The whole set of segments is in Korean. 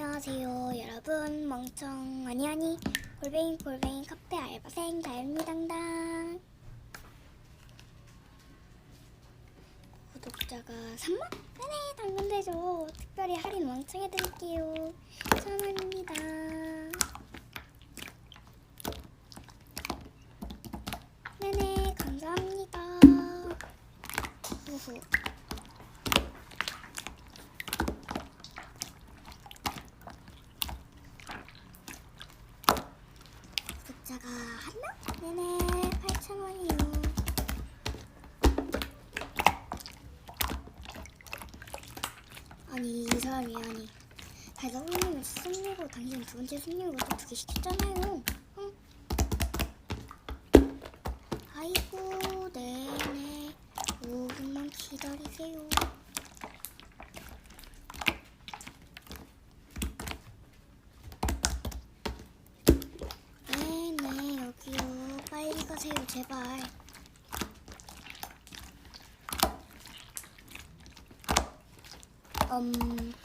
안녕하세요 여러분, 멍청 아니 골뱅이 카페 알바생 다입니당당. 구독자가 3만? 네네, 당근되죠. 특별히 할인 왕창 해드릴게요. 1,000원입니다. 네네, 감사합니다. 후후. 구독자가 하나? 네네, 8,000원이요. 아니, 이 사람이 아니. 달다 손님을 손님으로 당신 두 번째 손님으로 또 2개 시켰잖아요. 응? 아이고, 네네. 5분만 기다리세요. 네네, 여기요. 빨리 가세요, 제발.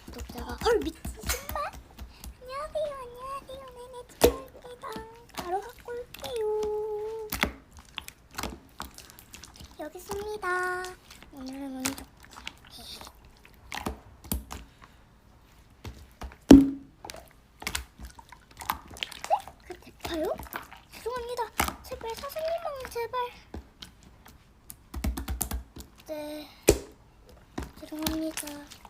구독자가 헐 미친 정말? 안녕하세요. 네네, 축하합니다. 바로 갖고 올게요. 여기 있습니다. 오늘은 먼저 그 대파요? 죄송합니다. 제발 사장님만 제발. 네, 죄송합니다.